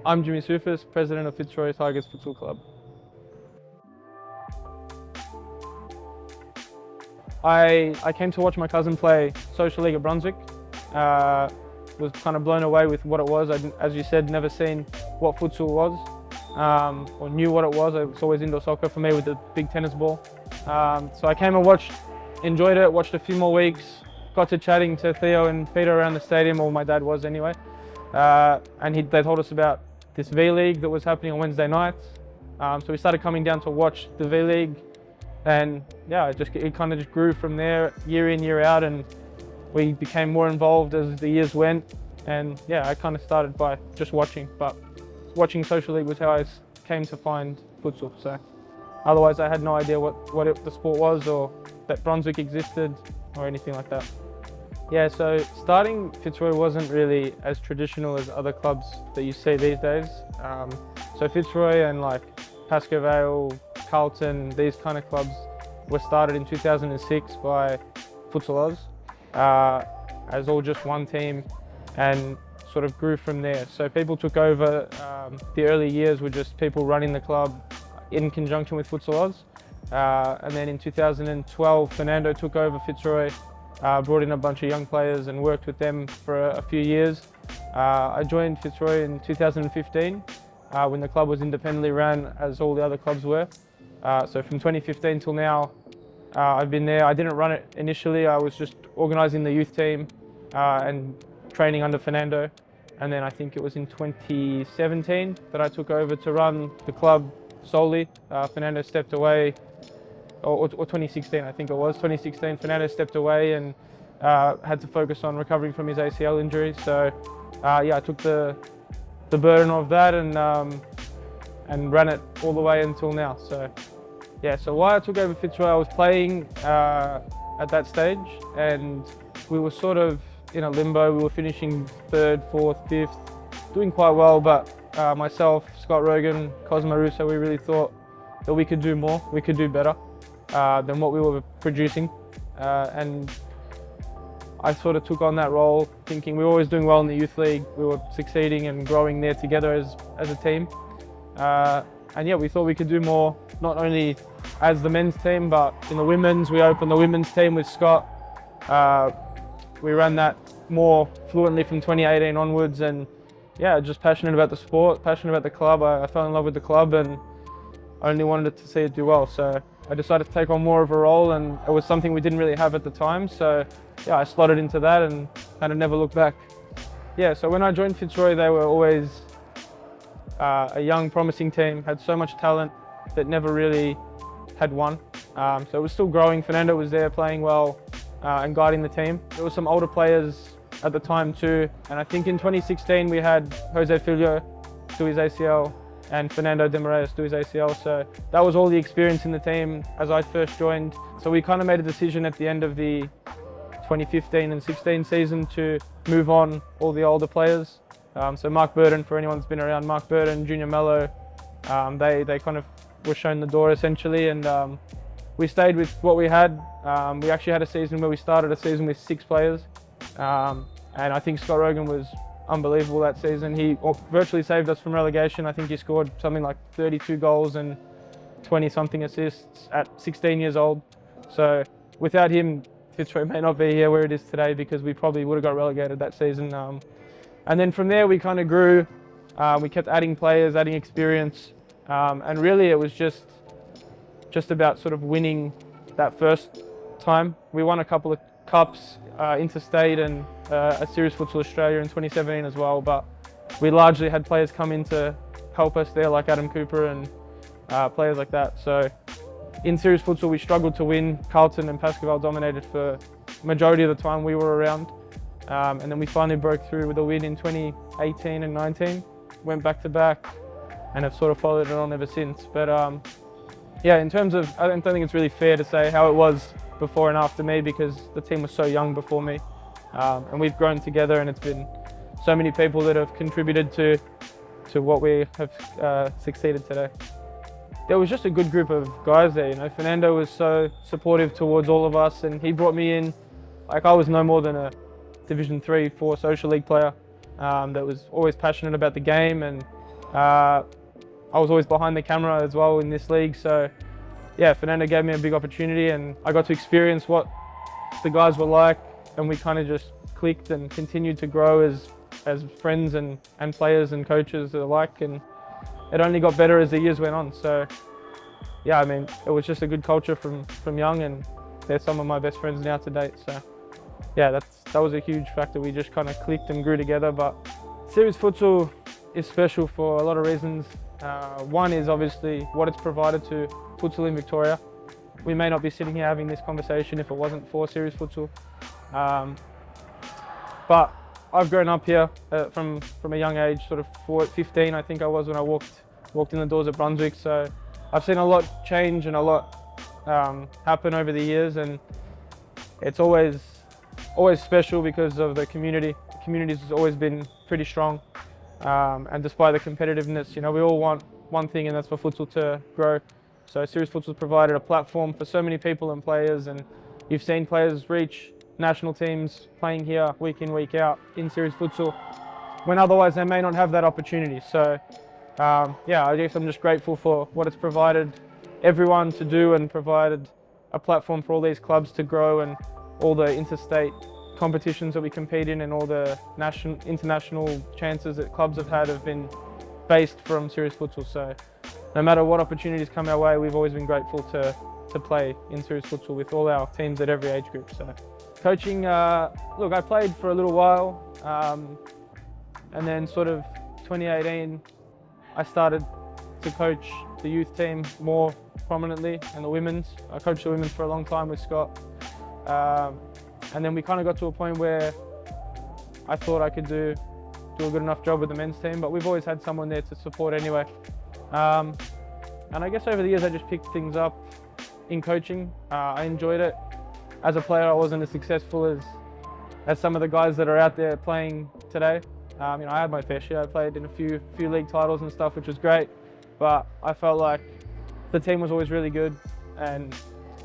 I'm Jimmy Soufis, president of Fitzroy Tigers Futsal Club. I came to watch my cousin play Social League at Brunswick. Was kind of blown away with what it was. As you said, never seen what futsal was or knew what it was. It was always indoor soccer for me with the big tennis ball. So I came and watched, enjoyed it, watched a few more weeks, got to chatting to Theo and Peter around the stadium, or my dad was anyway. And they told us about this V-League that was happening on Wednesday nights. So we started coming down to watch the V-League, and yeah, it kind of just grew from there, year in, year out, and we became more involved as the years went. And yeah, I kind of started by just watching, but watching Social League was how I came to find futsal. So otherwise I had no idea what the sport was, or that Brunswick existed, or anything like that. Yeah, so starting Fitzroy wasn't really as traditional as other clubs that you see these days. So Fitzroy and like Pascoe Vale, Carlton, these kind of clubs were started in 2006 by Futsal Oz as all just one team, and sort of grew from there. So people took over, the early years were just people running the club in conjunction with Futsal Oz. And then in 2012, Fernando took over Fitzroy, brought in a bunch of young players and worked with them for a few years. I joined Fitzroy in 2015 when the club was independently run as all the other clubs were. So from 2015 till now, I've been there. I didn't run it initially. I was just organising the youth team and training under Fernando. And then I think it was in 2017 that I took over to run the club solely. Fernando stepped away, or 2016 I think it was. 2016, Fernando stepped away and had to focus on recovering from his ACL injury. So yeah, I took the burden of that and ran it all the way until now. So yeah, so why I took over Fitzroy, I was playing at that stage, and we were sort of in a limbo. We were finishing 3rd, 4th, 5th, doing quite well, but myself, Scott Rogan, Cosmo Russo, we really thought that we could do more, we could do better than what we were producing. And I sort of took on that role, thinking we were always doing well in the youth league, we were succeeding and growing there together as a team. And yeah, we thought we could do more, not only as the men's team, but in the women's. We opened the women's team with Scott. We ran that more fluently from 2018 onwards, and yeah, just passionate about the sport, passionate about the club. I fell in love with the club and only wanted to see it do well. So I decided to take on more of a role, and it was something we didn't really have at the time. So yeah, I slotted into that and kind of never looked back. Yeah, so when I joined Fitzroy, they were always a young, promising team, had so much talent that never really had won. So it was still growing. Fernando was there playing well and guiding the team. There were some older players at the time too, and I think in 2016 we had Jose Filho do his ACL and Fernando de Moraes do his ACL. So that was all the experience in the team as I first joined. So we kind of made a decision at the end of the 2015 and 16 season to move on all the older players. So Mark Burton, for anyone that's been around, Mark Burton, Junior Mello, they kind of were shown the door essentially, and we stayed with what we had. We actually had a season where we started a season with 6 players, and I think Scott Rogan was unbelievable that season. He virtually saved us from relegation. I think he scored something like 32 goals and 20-something assists at 16 years old. So without him, Fitzroy may not be here where it is today, because we probably would have got relegated that season. And then from there we kind of grew. We kept adding players, adding experience, and really it was just about sort of winning that first time. We won a couple of cups, interstate and a Series Futsal Australia in 2017 as well, but we largely had players come in to help us there, like Adam Cooper and players like that. So in Series Futsal we struggled to win. Carlton and Pascoe Vale dominated for majority of the time we were around. And then we finally broke through with a win in 2018 and 19, went back to back and have sort of followed it on ever since. But yeah, in terms of, I don't think it's really fair to say how it was before and after me, because the team was so young before me. And we've grown together, and it's been so many people that have contributed to what we have succeeded today. There was just a good group of guys there, you know. Fernando was so supportive towards all of us, and he brought me in. Like, I was no more than a Division 3, 4 social league player that was always passionate about the game and I was always behind the camera as well in this league, so yeah, Fernando gave me a big opportunity and I got to experience what the guys were like, and we kind of just clicked and continued to grow as friends and players and coaches alike, and it only got better as the years went on. So yeah, I mean, it was just a good culture from young, and they're some of my best friends now to date. So yeah, that was a huge factor. We just kind of clicked and grew together. But Series Futsal is special for a lot of reasons. One is obviously what it's provided to futsal in Victoria. We may not be sitting here having this conversation if it wasn't for Series Futsal. But I've grown up here from a young age, sort of 15 I think I was when I walked in the doors of Brunswick. So I've seen a lot change and a lot happen over the years, and it's always special because of the community. The community has always been pretty strong, and despite the competitiveness, you know, we all want one thing, and that's for futsal to grow. So Series Futsal provided a platform for so many people and players, and you've seen players reach national teams playing here week in, week out in Series Futsal, when otherwise they may not have that opportunity. So yeah, I guess I'm just grateful for what it's provided everyone to do, and provided a platform for all these clubs to grow, and all the interstate competitions that we compete in, and all the international chances that clubs have had have been based from Series Futsal. So no matter what opportunities come our way, we've always been grateful to play in Series Futsal with all our teams at every age group. So coaching, look, I played for a little while, and then sort of 2018, I started to coach the youth team more prominently, and the women's. I coached the women's for a long time with Scott. And then we kind of got to a point where I thought I could do a good enough job with the men's team, but we've always had someone there to support anyway. And I guess over the years I just picked things up in coaching. I enjoyed it. As a player, I wasn't as successful as some of the guys that are out there playing today. You know, I had my fair share. I played in a few league titles and stuff, which was great, but I felt like the team was always really good and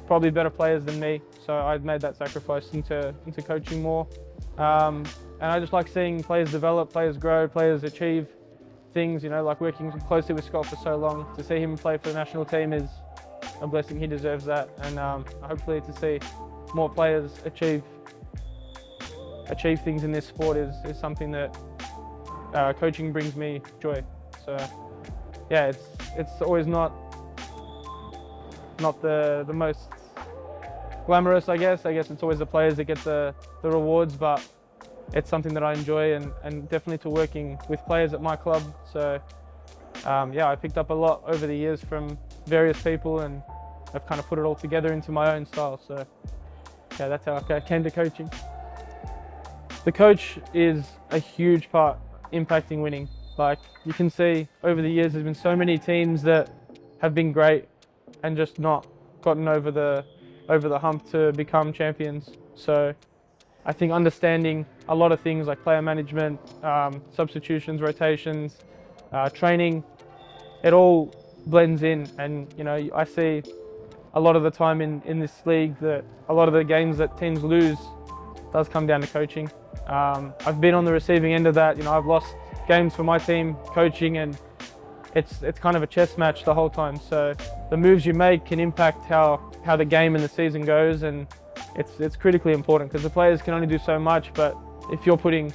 probably better players than me. So I made that sacrifice into coaching more. And I just like seeing players develop, players grow, players achieve things, you know, like working closely with Scott for so long. To see him play for the national team is a blessing. He deserves that. And hopefully to see more players achieve things in this sport is something that coaching brings me joy. So yeah, it's always not the most glamorous, I guess. It's always the players that get the rewards, but it's something that I enjoy, and definitely to working with players at my club. So yeah, I picked up a lot over the years from various people, and I've kind of put it all together into my own style. So yeah, that's how I came to coaching. The coach is a huge part impacting winning. Like you can see over the years, there's been so many teams that have been great and just not gotten over the hump to become champions. So I think understanding a lot of things like player management, substitutions, rotations, training, it all blends in. And you know, I see a lot of the time in this league that a lot of the games that teams lose does come down to coaching. I've been on the receiving end of that. You know, I've lost games for my team coaching, and it's kind of a chess match the whole time. So the moves you make can impact how the game and the season goes, and it's critically important because the players can only do so much. But if you're putting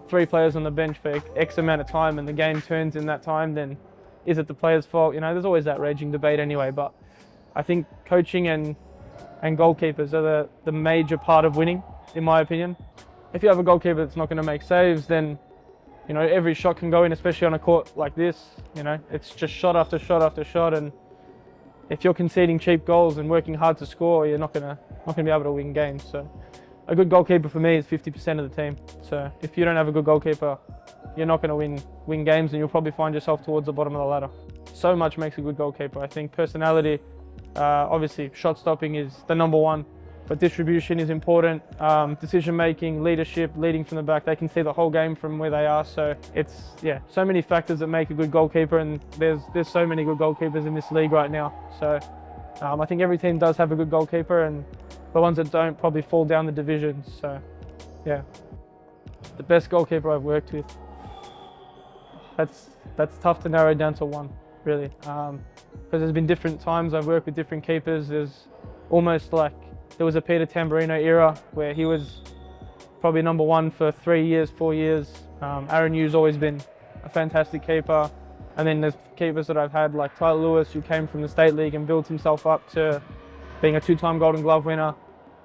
3 players on the bench for X amount of time and the game turns in that time, then is it the players' fault? You know, there's always that raging debate anyway. But I think coaching and goalkeepers are the major part of winning, in my opinion. If you have a goalkeeper that's not going to make saves, then you know every shot can go in, especially on a court like this. You know, it's just shot after shot after shot, and if you're conceding cheap goals and working hard to score, you're not gonna be able to win games. So a good goalkeeper for me is 50% of the team. So if you don't have a good goalkeeper, you're not going to win games, and you'll probably find yourself towards the bottom of the ladder. So much makes a good goalkeeper. I think personality, obviously shot stopping is the number one, but distribution is important. Decision making, leadership, leading from the back. They can see the whole game from where they are. So it's, yeah, so many factors that make a good goalkeeper, and there's so many good goalkeepers in this league right now. So I think every team does have a good goalkeeper, and the ones that don't probably fall down the divisions. So yeah, the best goalkeeper I've worked with, that's tough to narrow down to one, really, because there's been different times I've worked with different keepers. There's almost like there was a Peter Tamburino era where he was probably number one for 3 years, 4 years. Aaron Yu's always been a fantastic keeper. And then there's keepers that I've had like Tyler Lewis, who came from the State League and built himself up to being a 2-time Golden Glove winner.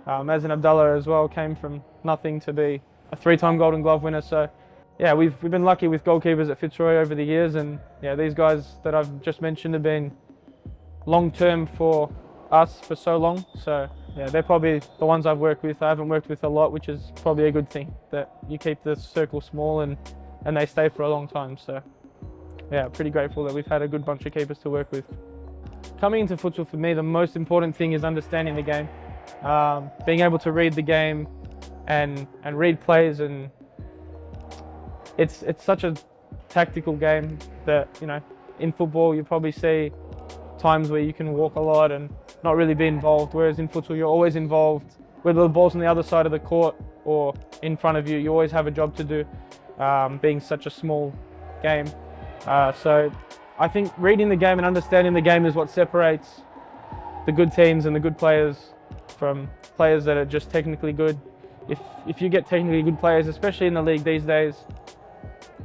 Mazin Abdallah as well came from nothing to be a 3-time Golden Glove winner. So yeah, we've been lucky with goalkeepers at Fitzroy over the years, and yeah, these guys that I've just mentioned have been long-term for us for so long. So yeah, they're probably the ones I've worked with. I haven't worked with a lot, which is probably a good thing, that you keep the circle small and they stay for a long time. So yeah, pretty grateful that we've had a good bunch of keepers to work with. Coming into futsal, for me, the most important thing is understanding the game. Being able to read the game and read plays, and it's such a tactical game that, you know, in football you probably see times where you can walk a lot and not really be involved, whereas in futsal you're always involved. Whether the ball's on the other side of the court or in front of you, you always have a job to do, being such a small game. So I think reading the game and understanding the game is what separates the good teams and the good players from players that are just technically good. If you get technically good players, especially in the league these days,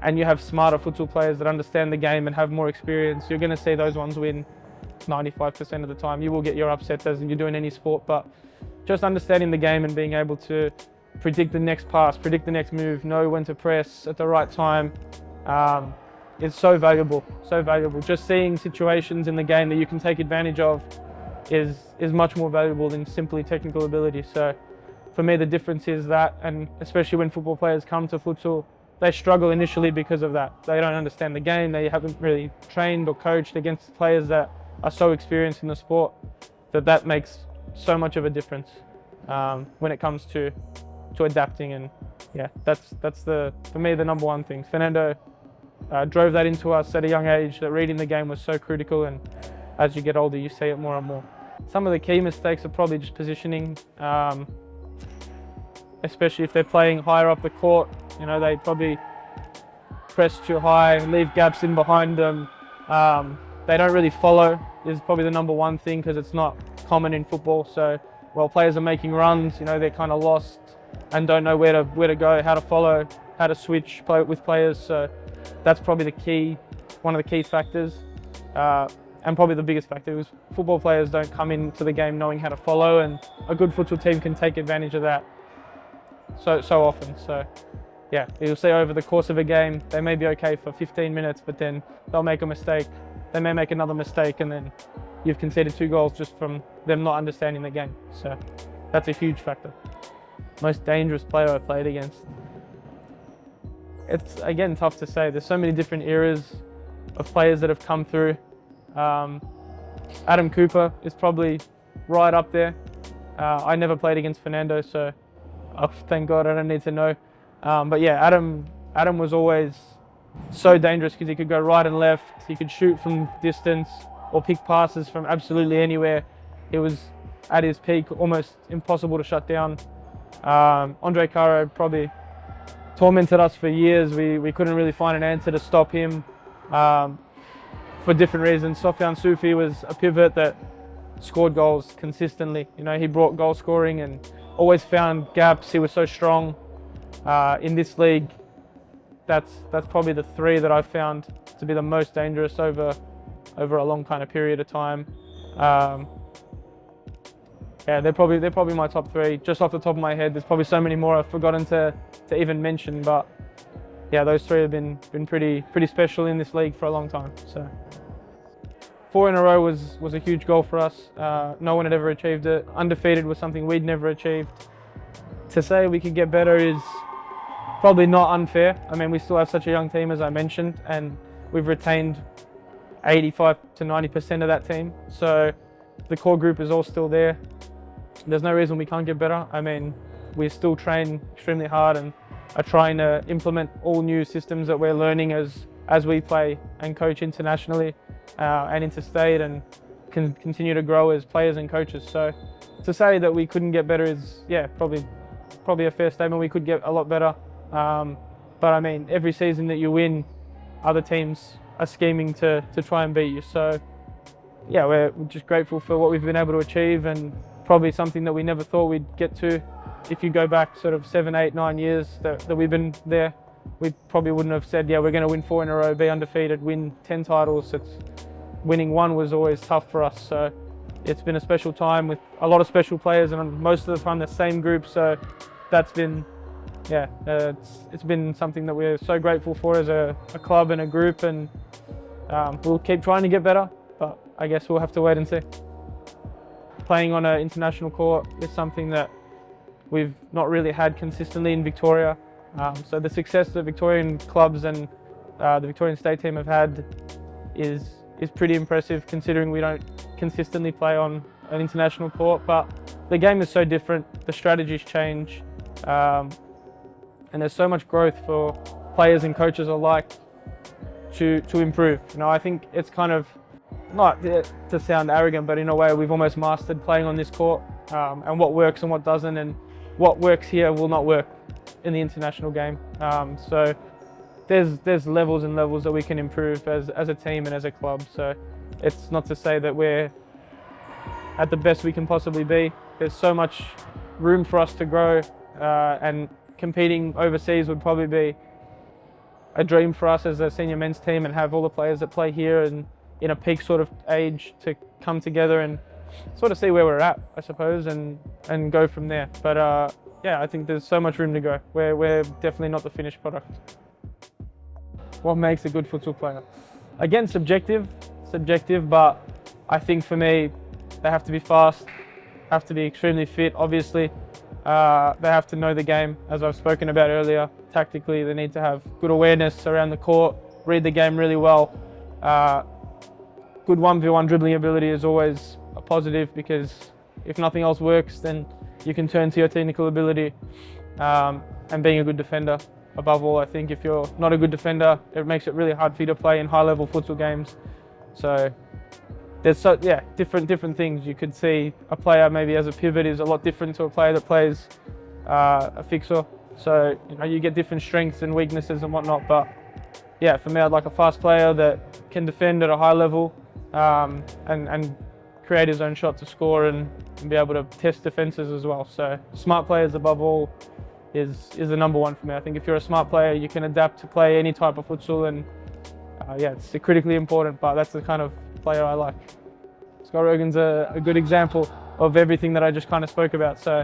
and you have smarter futsal players that understand the game and have more experience, you're going to see those ones win 95% of the time. You will get your upsets as you're doing any sport, but just understanding the game and being able to predict the next pass, predict the next move, know when to press at the right time, is so valuable, so valuable. Just seeing situations in the game that you can take advantage of is much more valuable than simply technical ability. So for me, the difference is that, and especially when football players come to futsal, they struggle initially because of that. They don't understand the game, they haven't really trained or coached against players that are so experienced in the sport, that makes so much of a difference when it comes to adapting. And yeah, that's for me the number one thing. Fernando drove that into us at a young age, that reading the game was so critical, and as you get older you see it more and more. Some of the key mistakes are probably just positioning, especially if they're playing higher up the court. You know, they probably press too high, leave gaps in behind them. They don't really follow is probably the number one thing, because it's not common in football. So while players are making runs, you know, they're kind of lost and don't know where to go, how to follow, how to switch play with players. So that's probably one of the key factors, and probably the biggest factor is football players don't come into the game knowing how to follow, and a good futsal team can take advantage of that so often. So yeah, you'll see over the course of a game, they may be okay for 15 minutes, but then they'll make a mistake. They may make another mistake, and then you've conceded 2 goals just from them not understanding the game. So that's a huge factor. Most dangerous player I played against. It's, again, tough to say. There's so many different eras of players that have come through. Adam Cooper is probably right up there. I never played against Fernando, so thank God I don't need to know. But yeah, Adam was always so dangerous because he could go right and left. He could shoot from distance or pick passes from absolutely anywhere. He was at his peak, almost impossible to shut down. Andre Caro probably tormented us for years. We couldn't really find an answer to stop him for different reasons. Soufis was a pivot that scored goals consistently. You know, he brought goal scoring and always found gaps. He was so strong. In this league, that's probably the 3 that I've found to be the most dangerous over a long kind of period of time. Yeah, they're probably my top 3. Just off the top of my head, there's probably so many more I've forgotten to even mention, but yeah, those 3 have been pretty special in this league for a long time. So 4 in a row was a huge goal for us. No one had ever achieved it. Undefeated was something we'd never achieved. To say we could get better is probably not unfair. I mean, we still have such a young team, as I mentioned, and we've retained 85 to 90% of that team. So the core group is all still there. There's no reason we can't get better. I mean, we still train extremely hard and are trying to implement all new systems that we're learning as we play and coach internationally and interstate, and can continue to grow as players and coaches. So to say that we couldn't get better is, yeah, probably a fair statement. We could get a lot better. But I mean, every season that you win, other teams are scheming to try and beat you. So yeah, we're just grateful for what we've been able to achieve, and probably something that we never thought we'd get to. If you go back sort of 7, 8, 9 years that we've been there, we probably wouldn't have said, yeah, we're going to win 4 in a row, be undefeated, win 10 titles. Winning one was always tough for us. So it's been a special time with a lot of special players, and most of the time the same group. So that's been, yeah, it's been something that we're so grateful for as a club and a group, and we'll keep trying to get better, but I guess we'll have to wait and see. Playing on an international court is something that we've not really had consistently in Victoria. So the success that Victorian clubs and the Victorian state team have had is pretty impressive, considering we don't consistently play on an international court. But the game is so different, the strategies change, and there's so much growth for players and coaches alike to improve. You know, I think it's kind of, not to sound arrogant, but in a way we've almost mastered playing on this court, and what works and what doesn't, and what works here will not work in the international game. So there's levels and levels that we can improve as a team and as a club. So it's not to say that we're at the best we can possibly be. There's so much room for us to grow, and competing overseas would probably be a dream for us as a senior men's team, and have all the players that play here and in a peak sort of age to come together and sort of see where we're at, I suppose, and go from there. But yeah, I think there's so much room to go. We're definitely not the finished product. What makes a good futsal player? Again, subjective, but I think for me, they have to be fast, have to be extremely fit, obviously. They have to know the game, as I've spoken about earlier. Tactically, they need to have good awareness around the court, read the game really well. Good 1v1 dribbling ability is always a positive, because if nothing else works, then you can turn to your technical ability, and being a good defender. Above all, I think if you're not a good defender, it makes it really hard for you to play in high-level futsal games. So there's different things. You could see a player maybe as a pivot is a lot different to a player that plays a fixer. So you know, you get different strengths and weaknesses and whatnot. But yeah, for me, I'd like a fast player that can defend at a high level, and create his own shot to score, and be able to test defenses as well. So smart players above all is the number one for me. I think if you're a smart player, you can adapt to play any type of futsal, and yeah, it's critically important, but that's the kind of player I like. Scott Rogan's a good example of everything that I just kind of spoke about. So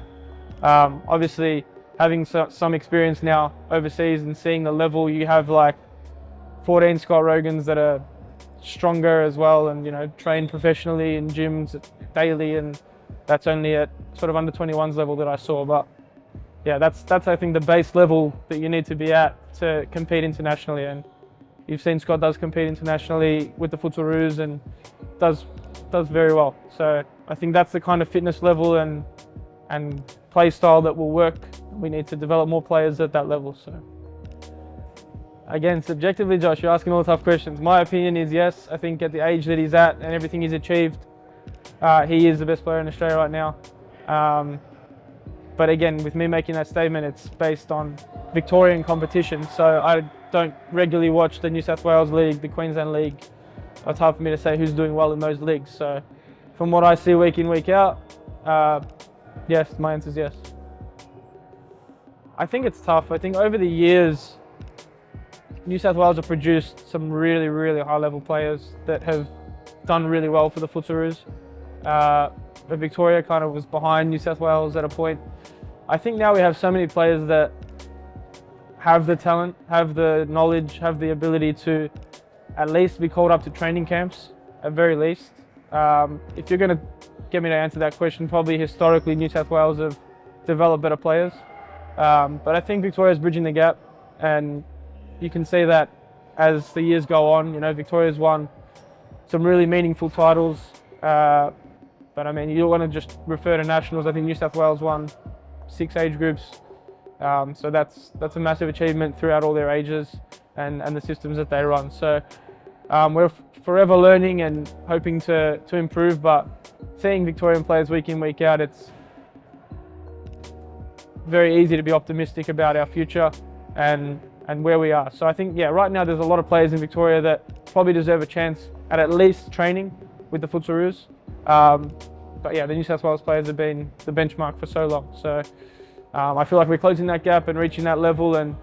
obviously having some experience now overseas and seeing the level, you have like 14 Scott Rogans that are stronger as well, and you know, train professionally in gyms daily, and that's only at sort of under 21s level that I saw. But yeah, that's I think the base level that you need to be at to compete internationally, and you've seen Scott does compete internationally with the Futsaroos and does very well. So I think that's the kind of fitness level and play style that will work. We need to develop more players at that level. So again, subjectively, Josh, you're asking all the tough questions. My opinion is yes. I think at the age that he's at and everything he's achieved, he is the best player in Australia right now. But again, with me making that statement, it's based on Victorian competition. So I don't regularly watch the New South Wales League, the Queensland League. It's hard for me to say who's doing well in those leagues. So from what I see week in, week out, yes, my answer is yes. I think it's tough. I think over the years, New South Wales have produced some really, really high-level players that have done really well for the Futsaroos. But Victoria kind of was behind New South Wales at a point. I think now we have so many players that have the talent, have the knowledge, have the ability to at least be called up to training camps, at very least. If you're going to get me to answer that question, probably historically New South Wales have developed better players. But I think Victoria's bridging the gap, and you can see that as the years go on. You know, Victoria's won some really meaningful titles. But I mean, you don't want to just refer to nationals. I think New South Wales won 6 age groups. So that's a massive achievement throughout all their ages and the systems that they run. So we're forever learning and hoping to improve, but seeing Victorian players week in, week out, it's very easy to be optimistic about our future. And where we are. So I think, yeah, right now there's a lot of players in Victoria that probably deserve a chance at least training with the Futsaroos. But yeah, the New South Wales players have been the benchmark for so long. So I feel like we're closing that gap and reaching that level, and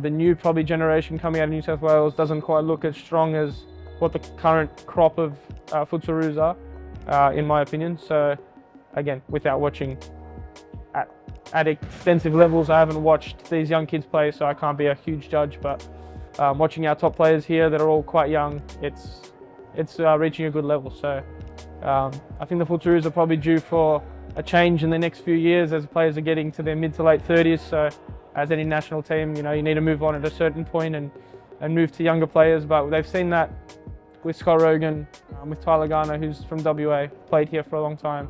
the new probably generation coming out of New South Wales doesn't quite look as strong as what the current crop of Futsaroos are, in my opinion. So again, without watching at extensive levels, I haven't watched these young kids play, so I can't be a huge judge. But watching our top players here that are all quite young, it's reaching a good level. So I think the Futsaroos are probably due for a change in the next few years as players are getting to their mid to late 30s. So as any national team, you need to move on at a certain point and move to younger players. But they've seen that with Scott Rogan, with Tyler Garner, who's from WA, played here for a long time.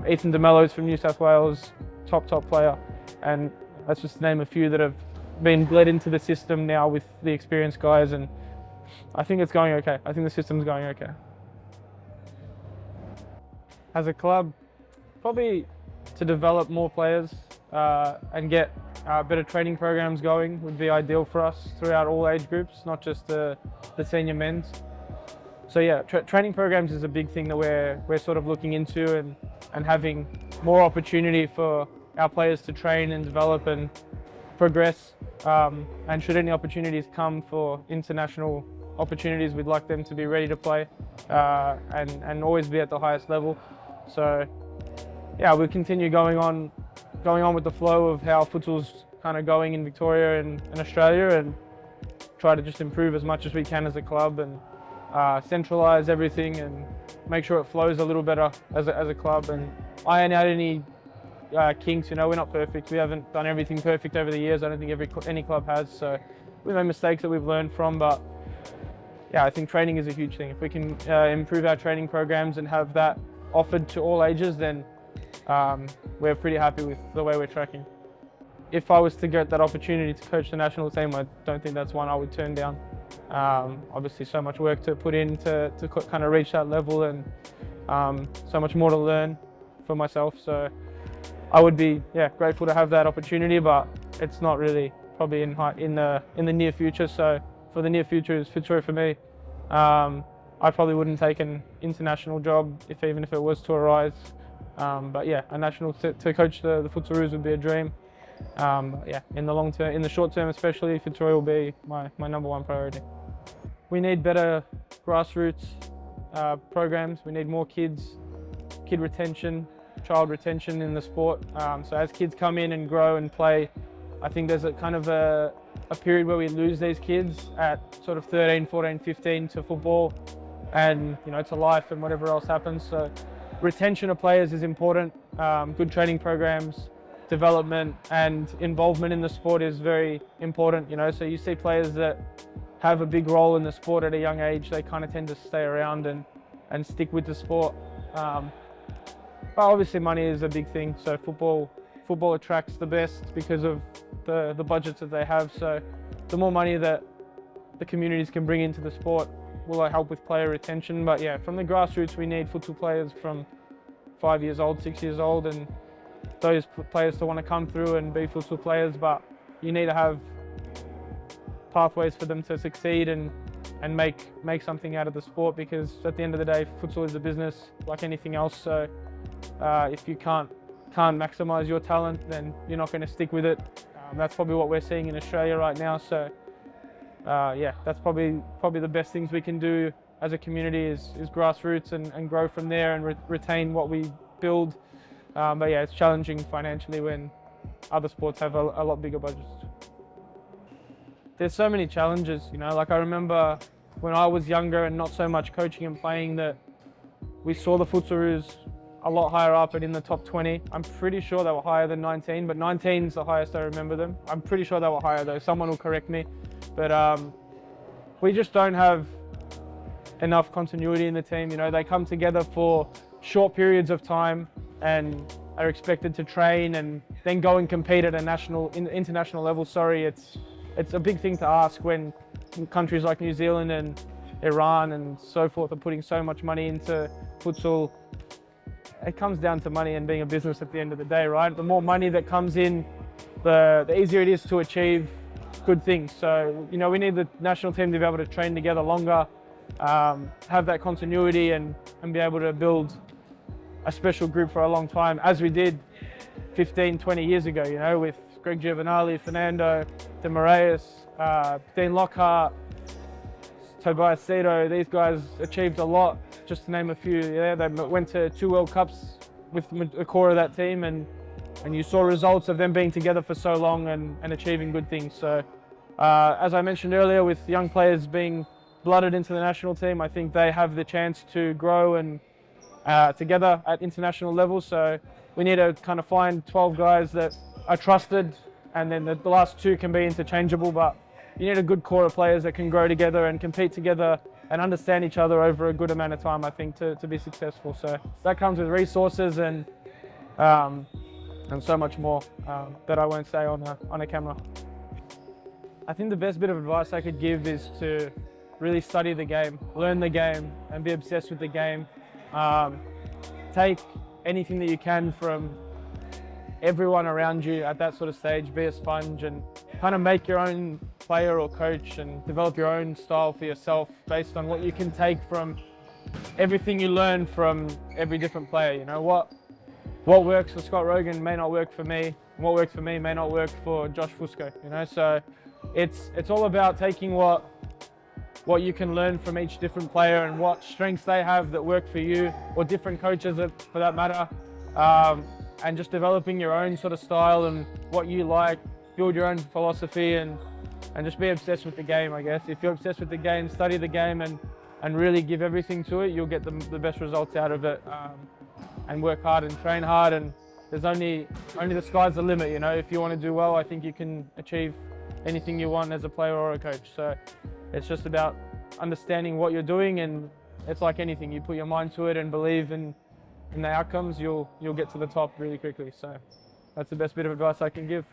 Ethan DeMello's from New South Wales, top player. And that's just to name a few that have been bled into the system now with the experienced guys. And I think it's going okay. I think the system's going okay. As a club, probably to develop more players and get better training programs going would be ideal for us throughout all age groups, not just the senior men's. So yeah, training programs is a big thing that we're sort of looking into, and having more opportunity for our players to train and develop and progress. And should any opportunities come for international opportunities, we'd like them to be ready to play and always be at the highest level. So yeah, we'll continue going on with the flow of how futsal's kind of going in Victoria and Australia, and try to just improve as much as we can as a club, and centralise everything and make sure it flows a little better as a club, and iron out any kinks. We're not perfect. We haven't done everything perfect over the years. I don't think any club has. So we've made mistakes that we've learned from, but yeah, I think training is a huge thing. If we can improve our training programs and have that offered to all ages, then we're pretty happy with the way we're tracking. If I was to get that opportunity to coach the national team, I don't think that's one I would turn down. Obviously, so much work to put in to kind of reach that level, and so much more to learn for myself. So I would be grateful to have that opportunity, but it's not really probably in the near future. So for the near future is Victoria for me. I probably wouldn't take an international job even if it was to arise. But yeah, a national to coach the Futsaroos would be a dream. Yeah, in the long term, in the short term especially, Victoria will be my number one priority. We need better grassroots programs. We need more kid retention, child retention in the sport. So as kids come in and grow and play, I think there's a kind of a period where we lose these kids at sort of 13, 14, 15 to football, and to life and whatever else happens. So retention of players is important. Good training programs, development and involvement in the sport is very important. So you see players that have a big role in the sport at a young age, they kind of tend to stay around and stick with the sport. But obviously money is a big thing. So football attracts the best because of the budgets that they have. So the more money that the communities can bring into the sport will help with player retention. But yeah, from the grassroots, we need futsal players from 5 years old, 6 years old, and those players to want to come through and be futsal players. But you need to have pathways for them to succeed and make something out of the sport, because at the end of the day, futsal is a business like anything else. So if you can't maximise your talent, then you're not going to stick with it. That's probably what we're seeing in Australia right now. So yeah, that's probably the best things we can do as a community is grassroots and grow from there and retain what we build. But yeah, it's challenging financially when other sports have a lot bigger budgets. There's so many challenges, like I remember when I was younger and not so much coaching and playing, that we saw the Futsaroos a lot higher up and in the top 20. I'm pretty sure they were higher than 19, but 19 is the highest I remember them. I'm pretty sure they were higher though. Someone will correct me. But we just don't have enough continuity in the team. They come together for short periods of time and are expected to train and then go and compete at a international level. It's a big thing to ask when countries like New Zealand and Iran and so forth are putting so much money into futsal. It comes down to money and being a business at the end of the day, right? The more money that comes in, the easier it is to achieve good things. So, you know, we need the national team to be able to train together longer, have that continuity and be able to build a special group for a long time, as we did 15, 20 years ago, you know, with Greg Giovanali, Fernando, De Moraes, Dean Lockhart, Tobias Cito. These guys achieved a lot, just to name a few. Yeah, they went to 2 World Cups with the core of that team, and you saw results of them being together for so long and achieving good things. So, as I mentioned earlier, with young players being blooded into the national team, I think they have the chance to grow and together at international level. So we need to kind of find 12 guys that are trusted, and then the last 2 can be interchangeable, but you need a good core of players that can grow together and compete together and understand each other over a good amount of time, I think, to be successful. So that comes with resources and so much more that I won't say on a camera. I think the best bit of advice I could give is to really study the game, learn the game, and be obsessed with the game. Take anything that you can from everyone around you at that sort of stage, be a sponge and kind of make your own player or coach and develop your own style for yourself based on what you can take from everything you learn from every different player. You know, what works for Scott Rogan may not work for me, and what works for me may not work for Josh Fusco, you know. So it's all about taking what you can learn from each different player and what strengths they have that work for you, or different coaches for that matter, and just developing your own sort of style and what you like, build your own philosophy and just be obsessed with the game, I guess. If you're obsessed with the game, study the game and really give everything to it, you'll get the best results out of it, and work hard and train hard, and there's only the sky's the limit, you know. If you want to do well, I think you can achieve anything you want as a player or a coach. So it's just about understanding what you're doing, and it's like anything, you put your mind to it and believe in the outcomes, you'll get to the top really quickly. So that's the best bit of advice I can give.